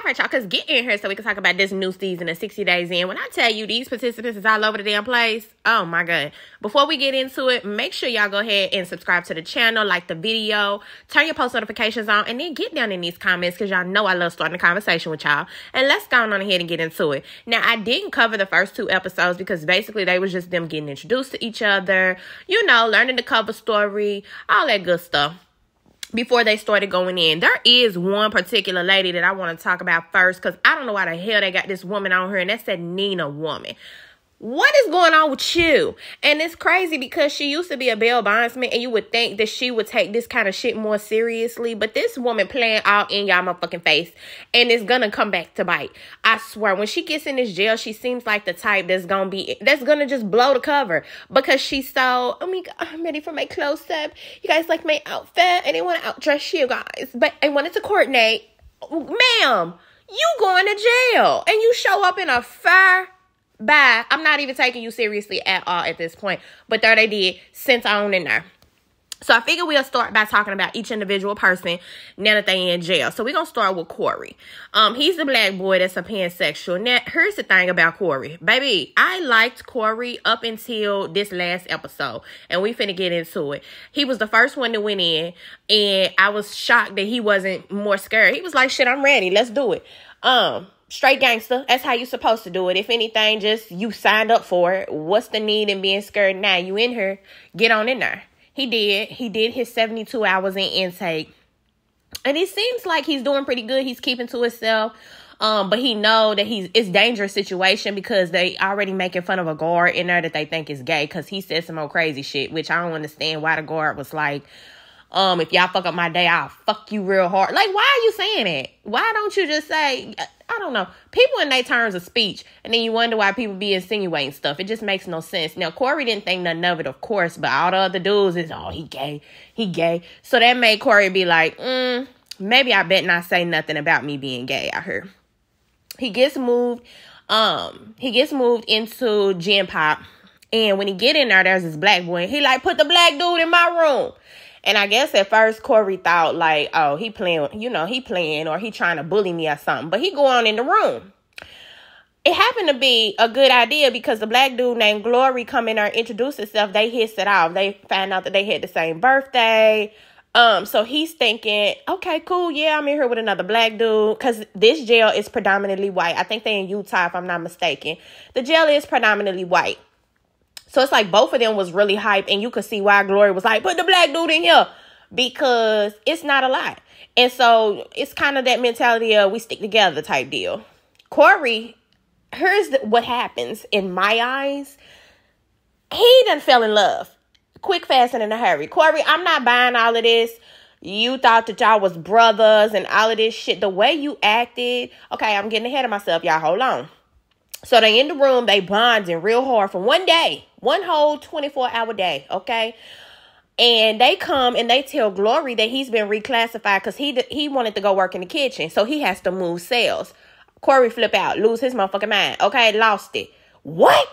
right, y'all, because get in here so we can talk about this new season of 60 Days In. When I tell you these participants is all over the damn place, oh my God. Before we get into it, make sure y'all go ahead and subscribe to the channel, like the video, turn your post notifications on, and then get down in these comments because y'all know I love starting a conversation with y'all. And let's go on ahead and get into it. Now, I didn't cover the first 2 episodes because basically they was just them getting introduced to each other, you know, learning the cover story, all that good stuff. Before they started going in, there is one particular lady that I want to talk about first because I don't know why the hell they got this woman on here, and that's that Nina woman. What is going on with you? And it's crazy because she used to be a bail bondsman, and you would think that she would take this kind of shit more seriously, but this woman playing all in y'all motherfucking face, and it's gonna come back to bite. I swear, when she gets in this jail, she seems like the type that's gonna just blow the cover because she's so, oh my God, I'm ready for my close-up. You guys like my outfit? I didn't want to outdress you guys, but I wanted to coordinate. Ma'am, you going to jail, and you show up in a fur. Bye. I'm not even taking you seriously at all at this point. But there they did, sent on in there. So I figure we'll start by talking about each individual person now that they in jail. So we're going to start with Corey. He's the black boy that's a pansexual. Now, here's the thing about Corey. Baby, I liked Corey up until this last episode. And we finna get into it. He was the first one that went in. And I was shocked that he wasn't more scared. He was like, shit, I'm ready. Let's do it. Straight gangster. That's how you supposed to do it. If anything, just you signed up for it. What's the need in being scared now? You in here. Get on in there. He did. He did his 72 hours in intake. And it seems like he's doing pretty good. He's keeping to himself. But he know that it's a dangerous situation because they already making fun of a guard in there that they think is gay because he said some old crazy shit, which I don't understand why the guard was like, if y'all fuck up my day, I'll fuck you real hard. Like, why are you saying it? Why don't you just say, I don't know. People in their terms of speech, and then you wonder why people be insinuating stuff. It just makes no sense. Now, Corey didn't think nothing of it, of course, but all the other dudes is, oh, he gay. He gay. So that made Corey be like, maybe I bet not say nothing about me being gay out here. He gets moved into Gen Pop, and when he get in there, there's this black boy, and he like, put the black dude in my room. And I guess at first Corey thought like, oh, he playing, he playing or he trying to bully me or something. But he go on in the room. It happened to be a good idea because the black dude named Glory come in there and introduce himself. They hits it off. They find out that they had the same birthday. So he's thinking, okay, cool. Yeah, I'm in here with another black dude because this jail is predominantly white. I think they're in Utah, if I'm not mistaken. The jail is predominantly white. So it's like both of them was really hyped, and you could see why Glory was like, put the black dude in here, because it's not a lot. And so it's kind of that mentality of we stick together type deal. Corey, here's what happens in my eyes. He done fell in love. Quick, fast, and in a hurry. Corey, I'm not buying all of this. You thought that y'all was brothers and all of this shit. The way you acted. Okay, I'm getting ahead of myself. Y'all, hold on. So they in the room, they bonding real hard for one day, one whole 24-hour day, okay? And they come and they tell Glory that he's been reclassified because he wanted to go work in the kitchen, so he has to move cells. Corey flip out, lose his motherfucking mind, okay? Lost it. What?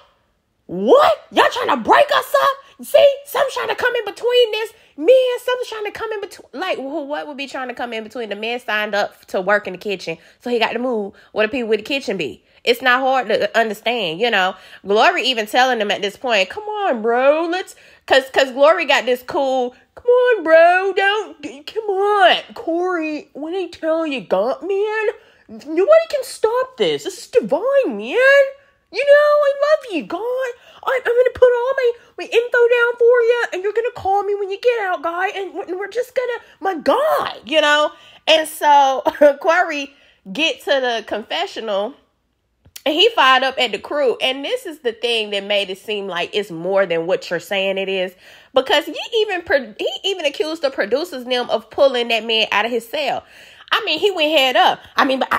Y'all trying to break us up? See, something's trying to come in between this. Man, something's trying to come in between. Like, what would be trying to come in between? The man signed up to work in the kitchen, so he got to move. What do people with the kitchen be? It's not hard to understand, Glory even telling them at this point, come on, bro, cause Glory got this cool, come on, bro, come on, Corey, when I tell you, God, man, nobody can stop this. This is divine, man. I love you, God. I'm going to put all my info down for you, and you're going to call me when you get out, guy, and we're just going to, my God, And so Corey get to the confessional, and he fired up at the crew. And this is the thing that made it seem like it's more than what you're saying it is. Because he even accused the producers them of pulling that man out of his cell. I mean, he went head up. I mean, but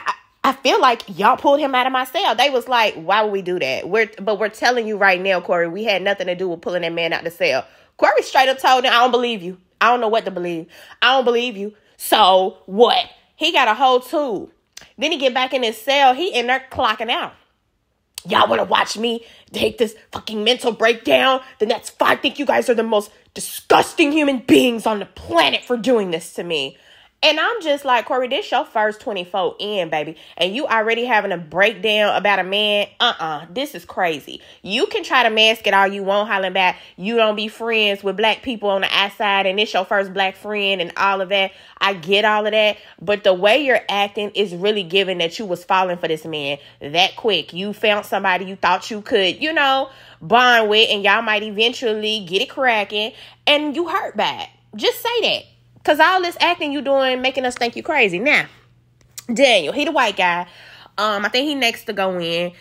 I feel like y'all pulled him out of my cell. They was like, why would we do that? We're telling you right now, Corey, we had nothing to do with pulling that man out of the cell. Corey straight up told him, I don't believe you. I don't know what to believe. I don't believe you. So what? He got a whole tube. Then he get back in his cell. He in there clocking out. Y'all want to watch me take this fucking mental breakdown? Then that's fine. I think you guys are the most disgusting human beings on the planet for doing this to me. And I'm just like, Corey, this your first 24 in, baby. And you already having a breakdown about a man. This is crazy. You can try to mask it all you want, hollering back. You don't be friends with black people on the outside, and it's your first black friend and all of that. I get all of that. But the way you're acting is really giving that you was falling for this man that quick. You found somebody you thought you could, bond with, and y'all might eventually get it cracking, and you hurt bad. Just say that. Because all this acting you doing making us think you crazy. Now, Daniel, he the white guy. I think he next to go in.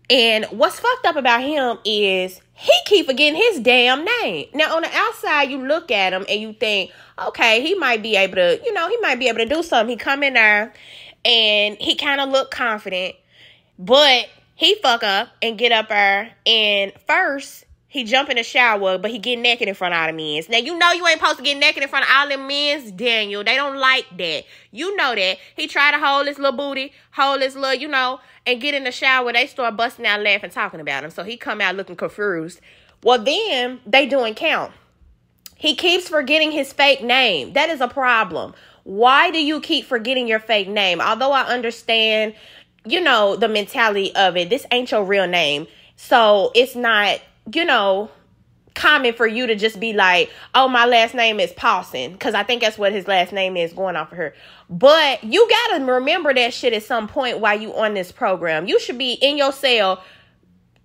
And what's fucked up about him is he keep forgetting his damn name. Now, on the outside, you look at him and you think, okay, he might be able to, he might be able to do something. He come in there and he kind of look confident. But he fuck up and get up there. And first, he jump in the shower, but he get naked in front of all the men. Now, you ain't supposed to get naked in front of all them men, Daniel. They don't like that. You know that. He try to hold his little booty, and get in the shower. They start busting out laughing, talking about him. So he come out looking confused. Well, then they doing count. He keeps forgetting his fake name. That is a problem. Why do you keep forgetting your fake name? Although I understand, the mentality of it. This ain't your real name. So it's not, common for you to just be like, oh, my last name is Paulson. Because I think that's what his last name is going off of her. But you got to remember that shit at some point while you on this program. You should be in your cell,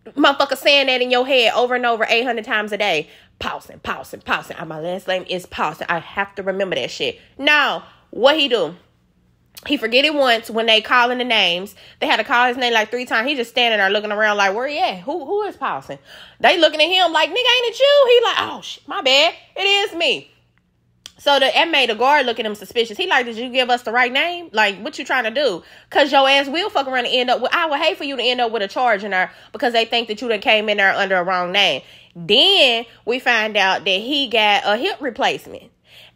motherfucker, saying that in your head over and over 800 times a day. Paulson, Paulson, Paulson. My last name is Paulson. I have to remember that shit. Now, what he do? He forget it once when they calling the names. They had to call his name like 3 times. He just standing there looking around like, where he at? Who is Paulson? They looking at him like, nigga, ain't it you? He like, oh, shit, my bad. It is me. So the guard look at him suspicious. He like, did you give us the right name? Like, what you trying to do? Because your ass will fuck around and end up with, I would hate for you to end up with a charge in there because they think that you done came in there under a wrong name. Then we find out that he got a hip replacement.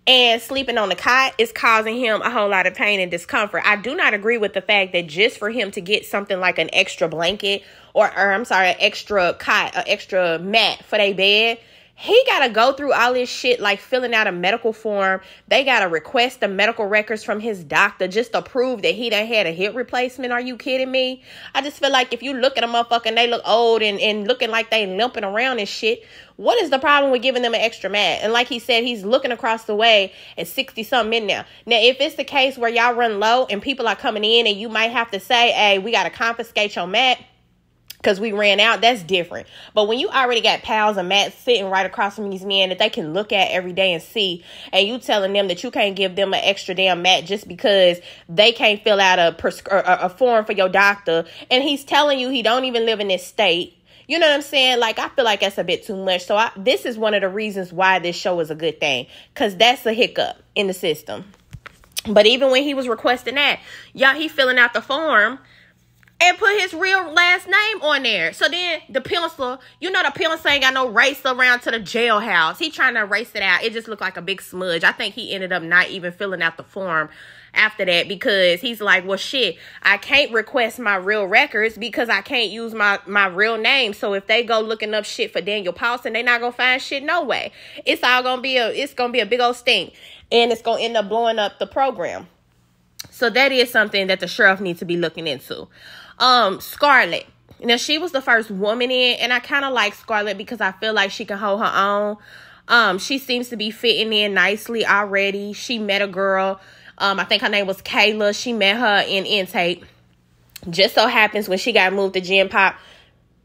And sleeping on the cot is causing him a whole lot of pain and discomfort. I do not agree with the fact that just for him to get something like an extra blanket or an extra cot, an extra mat for their bed, he got to go through all this shit like filling out a medical form. They got to request the medical records from his doctor just to prove that he done had a hip replacement. Are you kidding me? I just feel like if you look at a motherfucker and they look old and looking like they limping around and shit, what is the problem with giving them an extra mat? And like he said, he's looking across the way at 60-something in there. Now, if it's the case where y'all run low and people are coming in and you might have to say, hey, we got to confiscate your mat because we ran out, that's different. But when you already got piles of mats sitting right across from these men that they can look at every day and see, and you telling them that you can't give them an extra damn mat just because they can't fill out a form for your doctor, and he's telling you he don't even live in this state. You know what I'm saying? Like, I feel like that's a bit too much. So this is one of the reasons why this show is a good thing, because that's a hiccup in the system. But even when he was requesting that, he filling out the form and put his real last name on there. So then the pencil, the pencil ain't got no eraser around to the jailhouse. He trying to erase it out. It just looked like a big smudge. I think he ended up not even filling out the form after that because he's like, well, shit, I can't request my real records because I can't use my real name. So if they go looking up shit for Daniel Paulson, they not gonna find shit no way. It's gonna be a big old stink, and it's gonna end up blowing up the program. So that is something that the sheriff needs to be looking into. Scarlett. Now, she was the first woman in, and I kind of like Scarlett because I feel like she can hold her own. She seems to be fitting in nicely already. She met a girl. I think her name was Kayla. She met her in intake. Just so happens when she got moved to Gen Pop,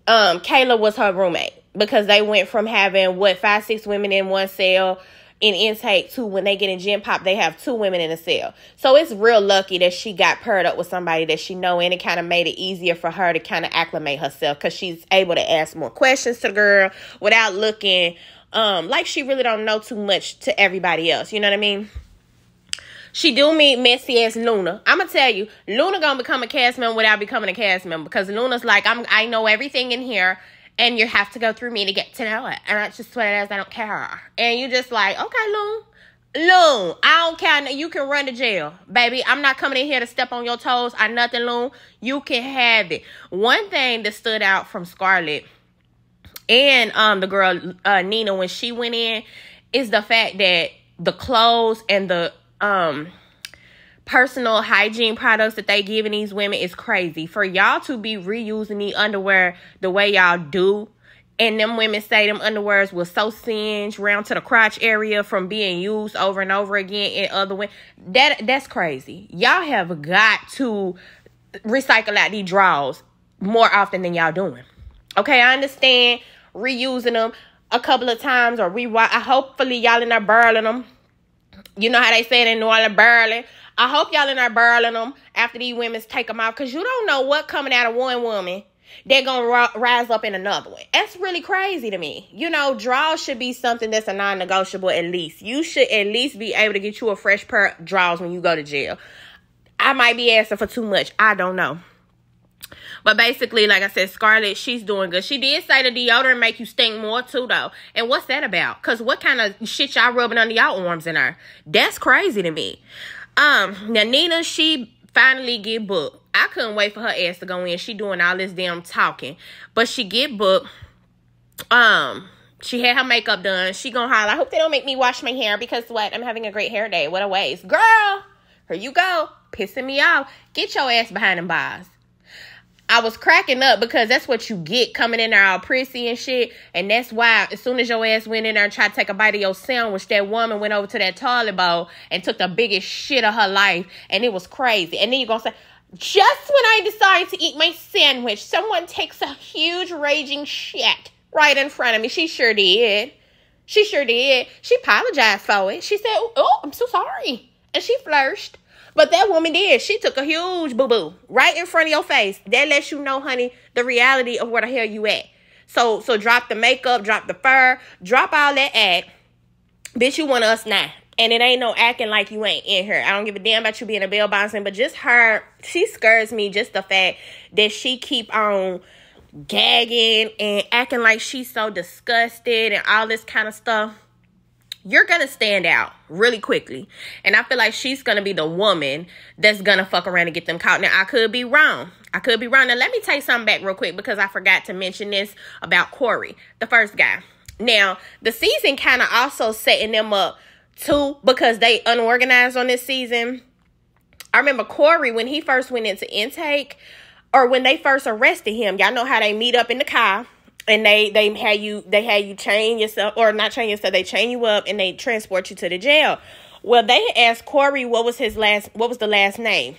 Kayla was her roommate because they went from having 5-6 women in one cell in intake to when they get in Gen Pop, they have 2 women in a cell. So it's real lucky that she got paired up with somebody that she know, and it kind of made it easier for her to kind of acclimate herself because she's able to ask more questions to the girl without looking like she really don't know too much to everybody else. You know what I mean? She do meet messy ass Luna. I'm gonna tell you, Luna gonna become a cast member without becoming a cast member because Luna's like, I know everything in here, and you have to go through me to get to know it. And that's just what it is. I don't care. And you just like, okay, Loon, I don't care. You can run to jail, baby. I'm not coming in here to step on your toes or nothing, Loon. You can have it. One thing that stood out from Scarlett and the girl Nina when she went in is the fact that the clothes and the personal hygiene products that they giving these women is crazy. For y'all to be reusing the underwear the way y'all do, and them women say them underwears was so singed round to the crotch area from being used over and over again in other women, that's crazy. Y'all have got to recycle out these drawers more often than y'all doing. Okay, I understand reusing them a couple of times, or hopefully y'all in there burling them. You know how they say it in New Orleans, burling. I hope y'all in there burling them after these women take them out, because you don't know what coming out of one woman, they're going to rise up in another one. That's really crazy to me. You know, drawers should be something that's a non-negotiable at least. You should at least be able to get you a fresh pair of drawers when you go to jail. I might be asking for too much. I don't know. But basically, like I said, Scarlett, she's doing good. She did say the deodorant make you stink more too, though. And what's that about? Because what kind of shit y'all rubbing under y'all arms in her? That's crazy to me. Now, Nina, she finally get booked. I couldn't wait for her ass to go in. She doing all this damn talking. But she get booked. She had her makeup done. She gonna holler, I hope they don't make me wash my hair, because what? I'm having a great hair day. What a waste. Girl, here you go. Pissing me off. Get your ass behind them bars. I was cracking up because that's what you get coming in there all prissy and shit. And that's why as soon as your ass went in there and tried to take a bite of your sandwich, that woman went over to that toilet bowl and took the biggest shit of her life. And it was crazy. And then you're going to say, just when I decide to eat my sandwich, someone takes a huge raging shit right in front of me. She sure did. She sure did. She apologized for it. She said, oh, I'm so sorry. And she flourished. But that woman did. She took a huge boo-boo right in front of your face. That lets you know, honey, the reality of where the hell you at. So drop the makeup, drop the fur, drop all that act. Bitch, you want us now. And it ain't no acting like you ain't in here. I don't give a damn about you being a bail bondsman, but just her, she scares me. Just the fact that she keep on gagging and acting like she's so disgusted and all this kind of stuff. You're going to stand out really quickly. And I feel like she's going to be the woman that's going to fuck around and get them caught. Now, I could be wrong. Now, let me take something back real quick, because I forgot to mention this about Corey, the first guy. Now, the season kind of also setting them up, too, because they unorganized on this season. I remember Corey, when he first went into intake, or when they first arrested him, y'all know how they meet up in the car. And they had you chain yourself, or not chain yourself, they chain you up and they transport you to the jail. Well, they asked Corey what was the last name.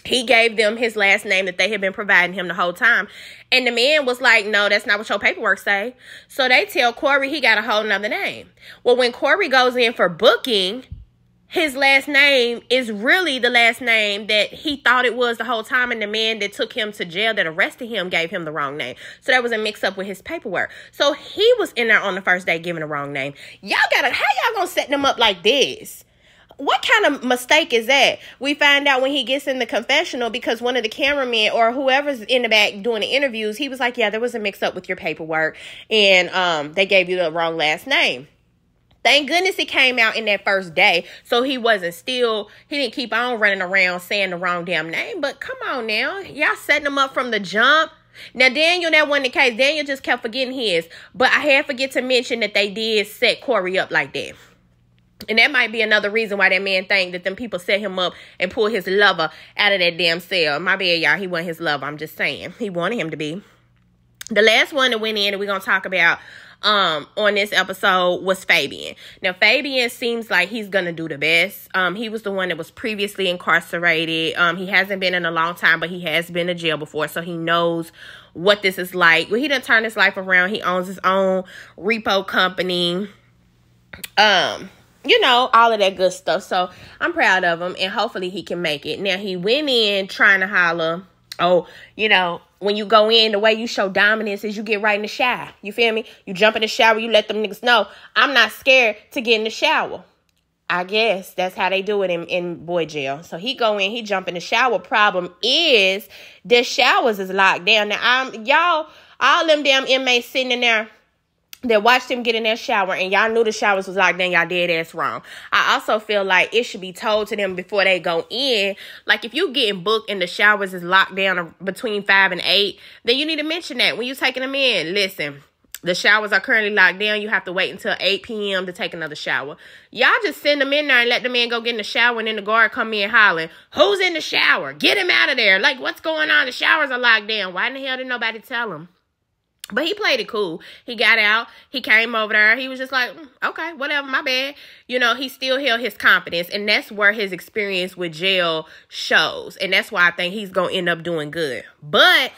He gave them his last name that they had been providing him the whole time. And the man was like, no, that's not what your paperwork say. So they tell Corey he got a whole nother name. Well, when Corey goes in for booking, his last name is really the last name that he thought it was the whole time. And the man that took him to jail that arrested him gave him the wrong name. So there was a mix up with his paperwork. So he was in there on the first day giving the wrong name. How y'all gonna set them up like this? What kind of mistake is that? We find out when he gets in the confessional, because one of the cameramen or whoever's in the back doing the interviews, he was like, yeah, there was a mix up with your paperwork. And they gave you the wrong last name. Thank goodness it came out in that first day. So he didn't keep on running around saying the wrong damn name. But come on now. Y'all setting him up from the jump. Now, Daniel, that wasn't the case. Daniel just kept forgetting his. But I had forget to mention that they did set Corey up like that. And that might be another reason why that man think that them people set him up and pull his lover out of that damn cell. My bad, y'all. He wasn't his lover. I'm just saying. He wanted him to be. The last one that went in that we're going to talk about on this episode was Fabian. Now, Fabian seems like he's going to do the best. He was the one that was previously incarcerated. He hasn't been in a long time, but he has been to jail before, so he knows what this is like. Well, he done turned his life around. He owns his own repo company. You know, all of that good stuff. So I'm proud of him, and hopefully he can make it. Now, he went in trying to holler, oh, you know, when you go in, the way you show dominance is you get right in the shower. You feel me? You jump in the shower, you let them niggas know, I'm not scared to get in the shower. I guess that's how they do it in boy jail. So he go in, he jump in the shower. Problem is, the showers is locked down. Now, y'all, all them damn inmates sitting in there that watched him get in that shower, and y'all knew the showers was locked down, y'all dead ass wrong. I also feel like it should be told to them before they go in. Like, if you getting booked and the showers is locked down between 5 and 8, then you need to mention that when you taking them in. Listen, The showers are currently locked down. You have to wait until 8 p.m. to take another shower. Y'all just send them in there and let the man go get in the shower, and then the guard come in hollering, who's in the shower? Get him out of there. Like, what's going on? The showers are locked down. Why in the hell did nobody tell him? But he played it cool. He got out. He came over there. He was just like, okay, whatever, my bad. You know, he still held his confidence. And that's where his experience with jail shows. And that's why I think he's going to end up doing good. But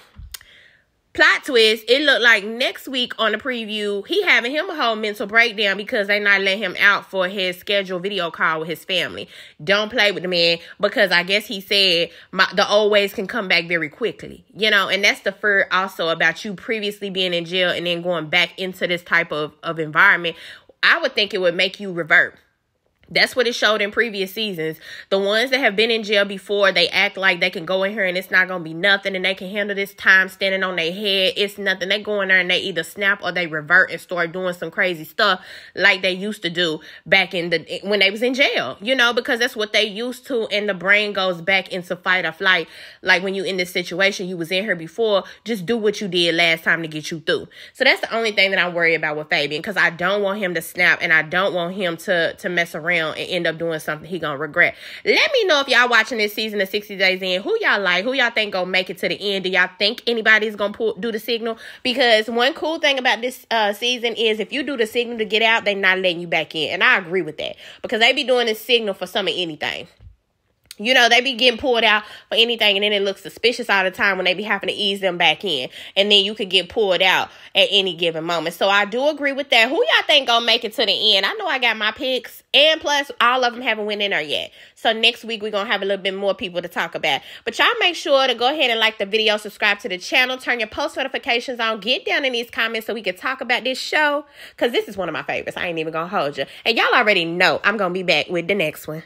plot twist, it looked like next week on the preview, he having him a whole mental breakdown because they not letting him out for his scheduled video call with his family. Don't play with the man, because I guess he said the old ways can come back very quickly. You know, and that's the fear also about you previously being in jail and then going back into this type of environment. I would think it would make you revert. That's what it showed in previous seasons. The ones that have been in jail before, they act like they can go in here and it's not going to be nothing and they can handle this time standing on their head. It's nothing. They go in there and they either snap or they revert and start doing some crazy stuff like they used to do back when they was in jail, you know, because that's what they used to, and the brain goes back into fight or flight. Like when you in this situation, you was in here before, just do what you did last time to get you through. So that's the only thing that I worry about with Fabian, because I don't want him to snap and I don't want him to mess around and end up doing something he gonna regret. Let me know if y'all watching this season of 60 Days In, who y'all like, who y'all think gonna make it to the end. Do y'all think anybody's gonna do the signal? Because one cool thing about this season is if you do the signal to get out, they not letting you back in. And I agree with that, because they be doing this signal for some of anything. You know, they be getting pulled out for anything, and then it looks suspicious all the time when they be having to ease them back in. And then you could get pulled out at any given moment. So I do agree with that. Who y'all think gonna make it to the end? I know I got my picks, and plus all of them haven't went in there yet. So next week we're gonna have a little bit more people to talk about. But y'all make sure to go ahead and like the video, subscribe to the channel, turn your post notifications on, get down in these comments so we can talk about this show, because this is one of my favorites. I ain't even gonna hold you. And y'all already know I'm gonna be back with the next one.